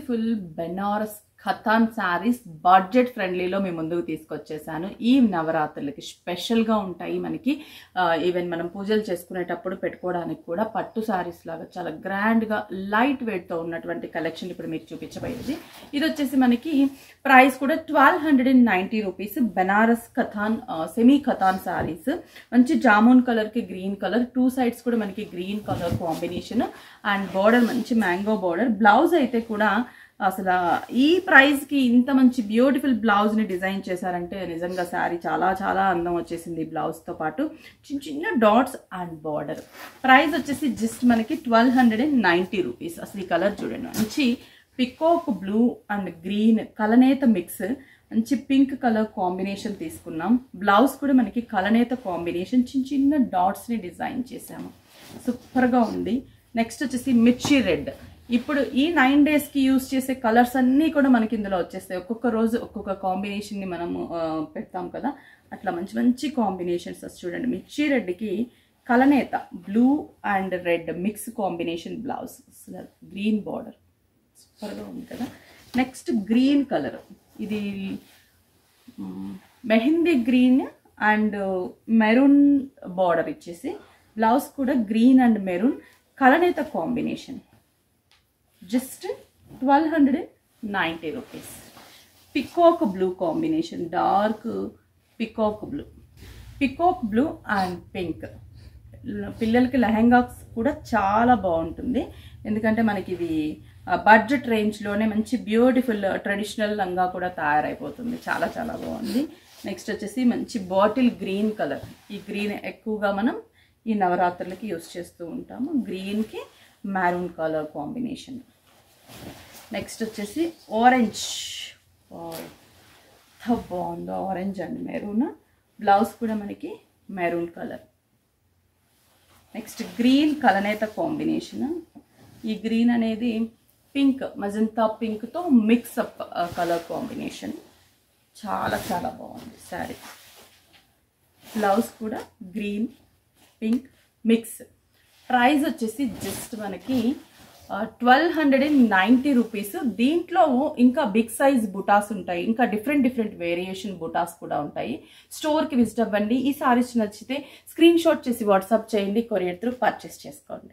Beautiful Banaras Katan saris budget ఫ్రెండ్లీలో మీ ముందుకు తీసుకొచ్చేసాను. ఈ నవరాత్రులకి స్పెషల్గా ఉంటాయి మనకి. ఈవెన్ మనం పూజలు చేసుకునేటప్పుడు పెట్టుకోవడానికి కూడా పట్టు శారీస్ లాగా చాలా గ్రాండ్గా లైట్ వెయిట్తో ఉన్నటువంటి కలెక్షన్ ఇప్పుడు మీకు చూపించబోయేది. ఇది వచ్చేసి మనకి ప్రైస్ కూడా 1290 రూపీస్. బెనారస్ ఖతాన్ సెమీ ఖతాన్ శారీస్. మంచి జామున్ కలర్కి గ్రీన్ కలర్, 2 సైడ్స్ కూడా మనకి green colour combination and border మంచి మ్యాంగో బార్డర్. బ్లౌజ్ అయితే కూడా అసలు ఈ ప్రైస్కి ఇంత మంచి బ్యూటిఫుల్ బ్లౌజ్ని డిజైన్ చేశారంటే నిజంగా శారీ చాలా చాలా అందం వచ్చేసింది. బ్లౌజ్తో పాటు చిన్న చిన్న డాట్స్ అండ్ బార్డర్. ప్రైస్ వచ్చేసి జస్ట్ మనకి 1290 రూపీస్. అసలు ఈ కలర్ చూడండి, మంచి పికాక్ బ్లూ అండ్ గ్రీన్ కలనేత మిక్స్, మంచి పింక్ కలర్ కాంబినేషన్ తీసుకున్నాం. బ్లౌజ్ కూడా మనకి కలనేత కాంబినేషన్, చిన్న చిన్న డాట్స్ని డిజైన్ చేసాము. సూపర్గా ఉంది. నెక్స్ట్ వచ్చేసి మిర్చి రెడ్. ఇప్పుడు ఈ 9 డేస్కి యూజ్ చేసే కలర్స్ అన్నీ కూడా మనకి ఇందులో వచ్చేస్తాయి. ఒక్కొక్క రోజు ఒక్కొక్క కాంబినేషన్ని మనము పెడతాం కదా, అట్లా మంచి మంచి కాంబినేషన్స్ చూడండి. మిర్చి రెడ్కి కలనేత blue and red mix combination blouse, అసలు గ్రీన్ బార్డర్ సూపర్గా ఉంది కదా. నెక్స్ట్ గ్రీన్ కలర్, ఇది mehndi green and maroon border ఇచ్చేసి బ్లౌజ్ కూడా గ్రీన్ అండ్ మెరూన్ కలనేత combination. Just 1290 rupees. Peacock blue combination, dark peacock blue and pink. పిల్లలకి లెహెంగాస్ కూడా చాలా బాగుంటుంది, ఎందుకంటే మనకి ఇది బడ్జెట్ రేంజ్లోనే మంచి బ్యూటిఫుల్ ట్రెడిషనల్ లంగా కూడా తయారైపోతుంది. చాలా చాలా బాగుంది. నెక్స్ట్ వచ్చేసి మంచి బాటిల్ గ్రీన్ కలర్. ఈ గ్రీన్ ఎక్కువగా మనం ఈ నవరాత్రులకి యూస్ చేస్తూ ఉంటాము. గ్రీన్కి మెరూన్ కలర్ కాంబినేషన్. నెక్స్ట్ వచ్చేసి ఆరెంజ్. బాగుంది ఆరెంజ్ అండ్ మెరూన్. బ్లౌజ్ కూడా మనకి మెరూన్ కలర్. నెక్స్ట్ గ్రీన్ కలనేత కాంబినేషన్. ఈ గ్రీన్ అనేది పింక్, మజంతా పింక్తో మిక్స్అప్ కలర్ కాంబినేషన్. చాలా చాలా బాగుంది శారీ. బ్లౌజ్ కూడా గ్రీన్ పింక్ మిక్స్. ప్రైస్ వచ్చేసి జస్ట్ మనకి 1290 రూపీస్. దీంట్లో ఇంకా బిగ్ సైజ్ బుటాస్ ఉంటాయి, ఇంకా డిఫరెంట్ వేరియేషన్ బుటాస్ కూడా ఉంటాయి. స్టోర్కి విజిట్ అవ్వండి. ఈ సారీస్ నచ్చితే స్క్రీన్ షాట్ చేసి వాట్సాప్ చేయండి, కొరియర్ త్రూ పర్చేస్ చేసుకోండి.